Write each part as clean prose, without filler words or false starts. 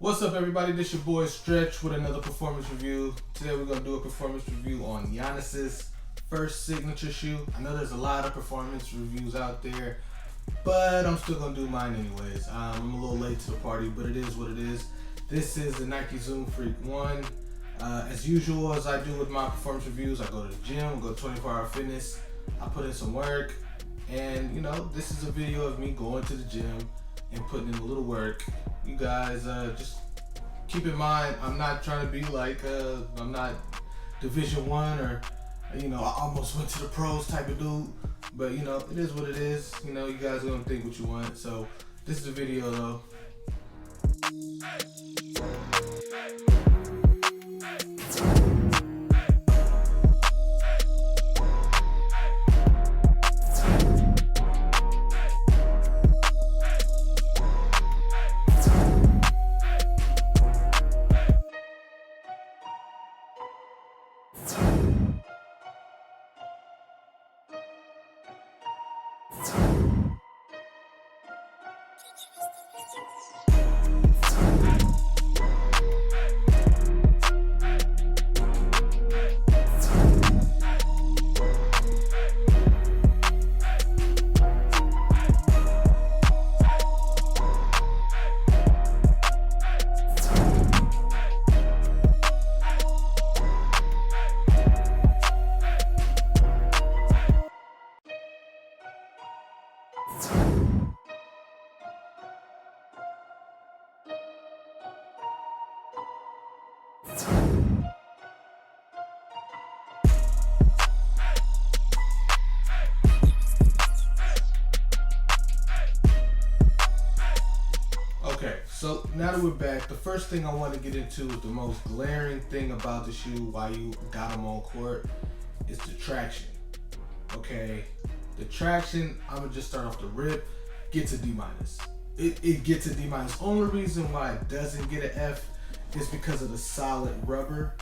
What's up, everybody? This your boy Stretch with another performance review. Today we're gonna do a performance review on Giannis's first signature shoe. I know there's a lot of performance reviews out there, but I'm still gonna do mine anyways. I'm a little late to the party, but it is what it is. This is the Nike Zoom Freak 1. As usual, as I do with my performance reviews, I go to the gym, go 24-hour fitness, I put in some work, and this is a video of me going to the gym and putting in a little work. You guys just keep in mind, I'm not trying to be like, I'm not Division 1 or, I almost went to the pros type of dude. But, it is what it is. You guys are going to think what you want. So, this is the video though. Okay, so now that we're back, the first thing I want to get into is the most glaring thing about the shoe while you got them on court is the traction. Okay, the traction, I'm gonna just start off the rip, gets a D-. It gets a D-. Only reason why it doesn't get an F is because of the solid rubber,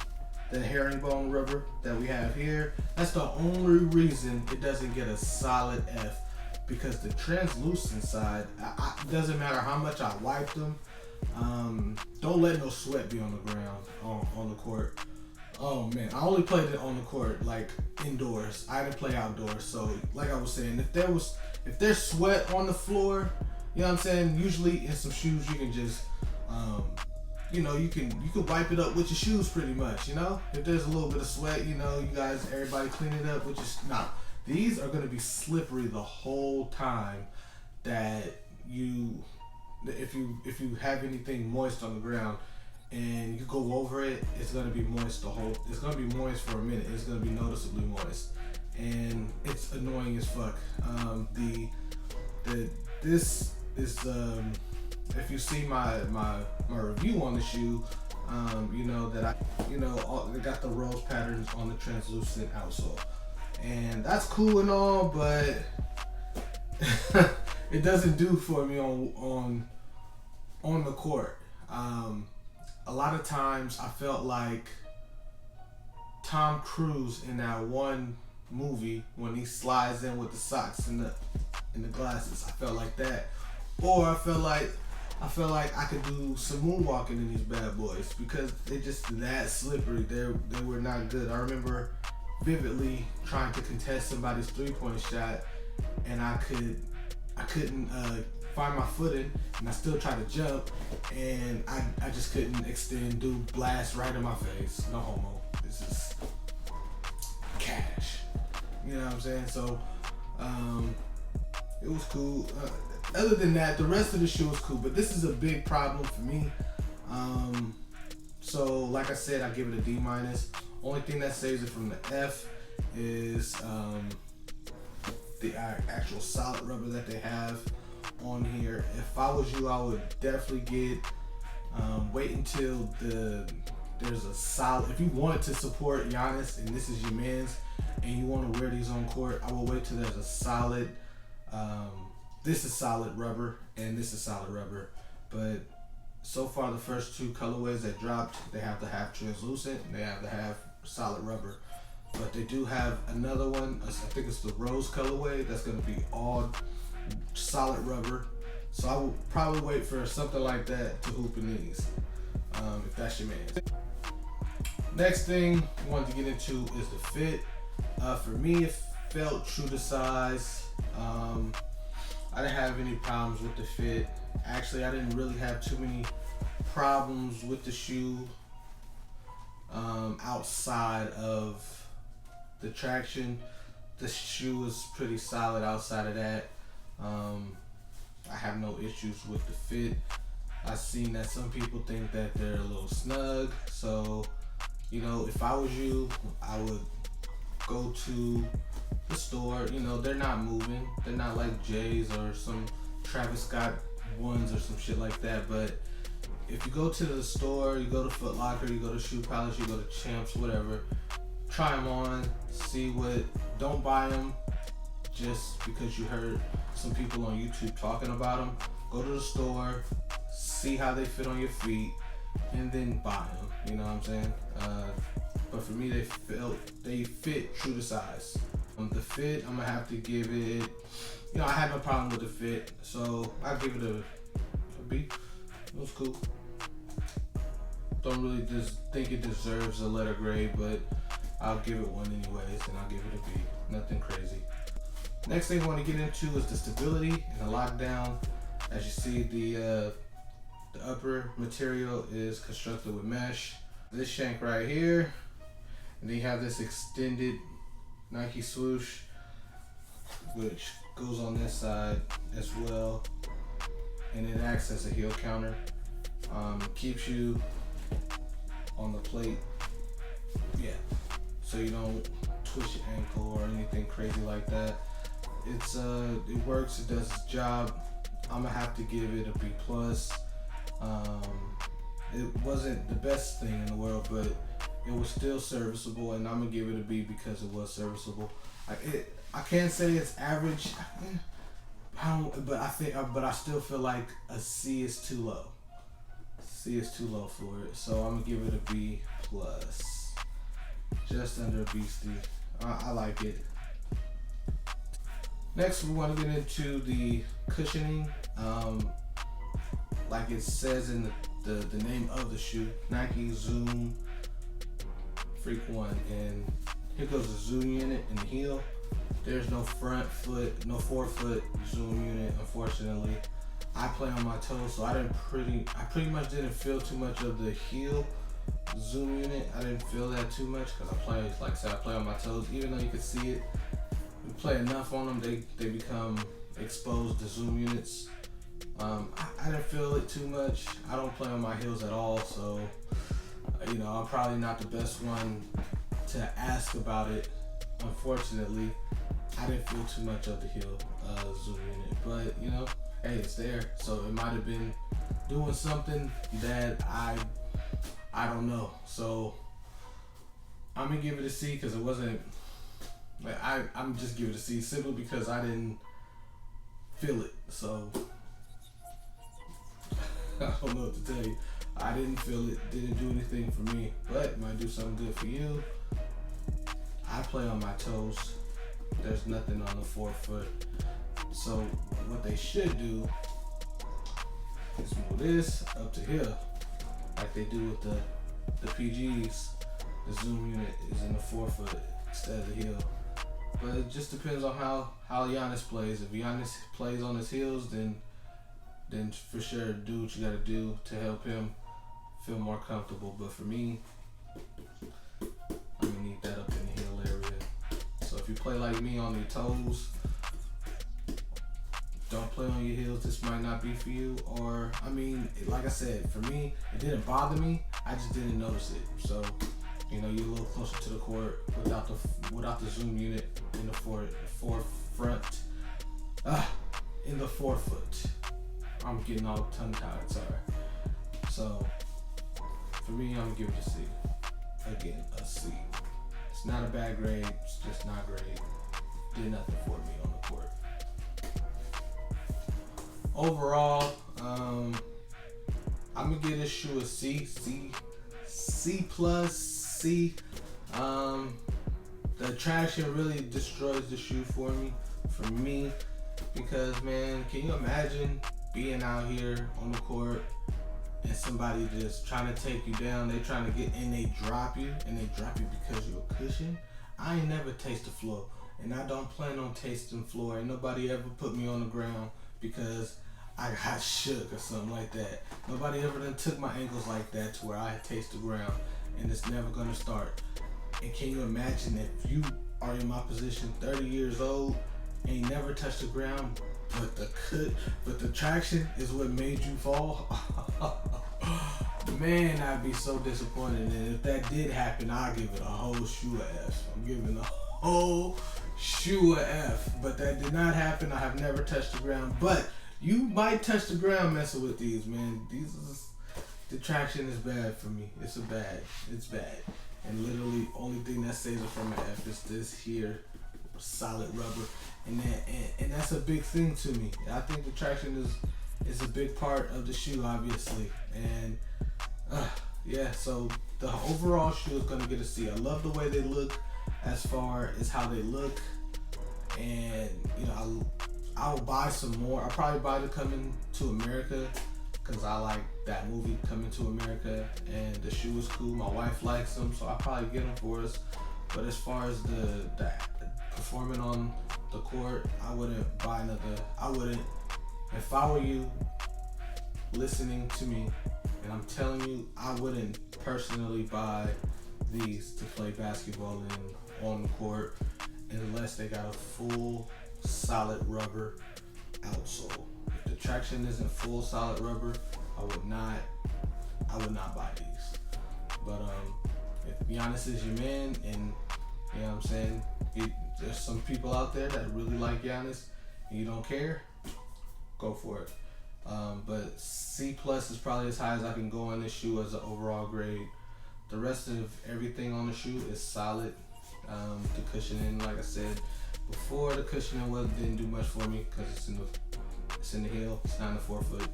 the herringbone rubber that we have here. That's the only reason it doesn't get a solid F. Because the translucent side, it doesn't matter how much I wipe them, don't let no sweat be on the ground, on the court. Oh man, I only played it on the court, like indoors. I didn't play outdoors. So like I was saying, if there's sweat on the floor, you know what I'm saying? Usually in some shoes you can just, you can wipe it up with your shoes pretty much, If there's a little bit of sweat, everybody clean it up with your, these are going to be slippery the whole time that if you have anything moist on the ground and you go over it, it's going to be moist it's going to be moist for a minute. It's going to be noticeably moist and it's annoying as fuck. This is if you see my review on the shoe, that I got the rose patterns on the translucent outsole. And that's cool and all, but it doesn't do for me on the court. A lot of times I felt like Tom Cruise in that one movie when he slides in with the socks and the glasses. I felt like that, or I felt like I could do some moonwalking in these bad boys because they just that slippery. They were not good. I remember vividly trying to contest somebody's three-point shot, and I couldn't find my footing, and I still tried to jump, and I just couldn't extend. Dude blast right in my face. No homo. This is cash. You know what I'm saying? So it was cool. Other than that, the rest of the shoe was cool, but this is a big problem for me. So like I said, I give it a D-. Only thing that saves it from the F is the actual solid rubber that they have on here. If I was you, I would definitely get wait until there's a solid. If you want to support Giannis and this is your man's and you want to wear these on court, I will wait till there's a solid. This is solid rubber and this is solid rubber, but so far the first two colorways that dropped, they have the half translucent and they have the half solid rubber. But they do have another one, I think it's the rose colorway, that's going to be all solid rubber. So I would probably wait for something like that to hoop in these, if that's your man. Next thing I wanted to get into is the fit. For me, it felt true to size. I didn't have any problems with the fit. Actually, I didn't really have too many problems with the shoe outside of the traction. The shoe was pretty solid outside of that. I have no issues with the fit. I've seen that some people think that they're a little snug. So, you know, if I was you, I would go to the store. You know, they're not moving. They're not like J's or some Travis Scott ones or some shit like that. But if you go to the store, you go to Foot Locker, you go to Shoe Palace, you go to Champs, whatever, try them on, see what, don't buy them just because you heard some people on YouTube talking about them. Go to the store, see how they fit on your feet, and then buy them. You know what I'm saying? But for me, they fit true to size. The fit, I'm gonna have to give it, you know, I had no problem with the fit, so I give it a B. It was cool. Don't really just think it deserves a letter grade, but I'll give it one anyways, and I'll give it a B. Nothing crazy. Next thing I want to get into is the stability and the lockdown. As you see, the upper material is constructed with mesh. This shank right here, and then you have this extended Nike swoosh, which goes on this side as well, and it acts as a heel counter. Keeps you on the plate, yeah, so you don't twist your ankle or anything crazy like that. It works, it does its job. I'm gonna have to give it a B+. It wasn't the best thing in the world, but it was still serviceable, and I'm gonna give it a B because it was serviceable. I can't say it's average, but I still feel like a C is too low. C is too low for it, so I'm gonna give it a B+, just under a beastie. I like it. Next, we want to get into the cushioning. Like it says in the name of the shoe, Nike Zoom Freak 1, and here goes the zoom unit in the heel. There's no front foot, no forefoot zoom unit, unfortunately. I play on my toes, so I pretty much didn't feel too much of the heel zoom unit. I didn't feel that too much because like I said, I play on my toes. Even though you can see it, you play enough on them, they become exposed to zoom units. I didn't feel it too much. I don't play on my heels at all, so you know, I'm probably not the best one to ask about it. Unfortunately, I didn't feel too much of the heel zoom unit, but you know, hey, it's there. So it might have been doing something that I don't know. So I'm gonna give it a C because it wasn't. I'm just give it a C simply because I didn't feel it. So I don't know what to tell you. I didn't feel it. Didn't do anything for me, but it might do something good for you. I play on my toes. There's nothing on the forefoot. So what they should do is move this up to here, like they do with the PGs. The zoom unit is in the forefoot instead of the heel. But it just depends on how Giannis plays. If Giannis plays on his heels, then for sure do what you gotta do to help him feel more comfortable. But for me, I'm gonna need that up in the heel area. So if you play like me on your toes, don't play on your heels. This might not be for you. Or, I mean, like I said, for me, it didn't bother me. I just didn't notice it. So, you know, you're a little closer to the court without the zoom unit in the in the forefoot. I'm getting all tongue-tied, sorry. So, for me, I'm gonna give it a C. Again, a C. It's not a bad grade, it's just not great. Did nothing for me on the court. Overall, I'm gonna give this shoe a C+. The traction really destroys the shoe for me, because man, can you imagine being out here on the court and somebody just trying to take you down, they trying to get, and they drop you because you're a cushion. I ain't never tasted floor, and I don't plan on tasting floor. Ain't nobody ever put me on the ground because I got shook or something like that. Nobody ever done took my ankles like that to where I taste the ground, and it's never gonna start. And can you imagine if you are in my position, 30 years old, ain't never touched the ground, but the traction is what made you fall? Man, I'd be so disappointed. And if that did happen, I'll give it a whole shoe of F. I'm giving a whole shoe of F. But that did not happen. I have never touched the ground. But you might touch the ground messing with these, man. The traction is bad for me. It's bad. And literally, only thing that saves it from an F is this here solid rubber, and that's a big thing to me. I think the traction is a big part of the shoe, obviously, and yeah. So the overall shoe is gonna get a C. I love the way they look, as far as how they look, and you know, I will buy some more. I'll probably buy the Coming to America, because I like that movie, Coming to America, and the shoe is cool. My wife likes them, so I'll probably get them for us. But as far as the performing on the court, I wouldn't buy another. I wouldn't, if I were you listening to me, and I'm telling you, I wouldn't personally buy these to play basketball in on the court unless they got a full solid rubber outsole. If the traction isn't full solid rubber, I would not buy these. But if Giannis is your man, and you know what I'm saying, there's some people out there that really like Giannis and you don't care, go for it. But C+ is probably as high as I can go on this shoe as an overall grade. The rest of everything on the shoe is solid. The cushioning, like I said before, the cushioning didn't do much for me because it's in the heel. It's not in the forefoot.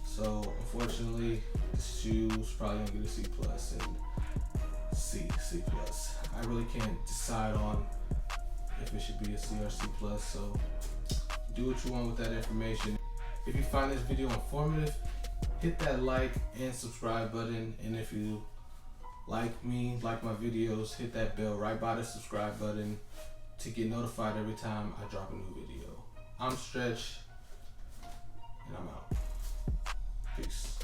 So unfortunately, this shoe's probably gonna get a C+ and C+. I really can't decide on if it should be a C or C+. So do what you want with that information. If you find this video informative, hit that like and subscribe button. And if you like me, like my videos, hit that bell right by the subscribe button to get notified every time I drop a new video. I'm Stretch, and I'm out. Peace.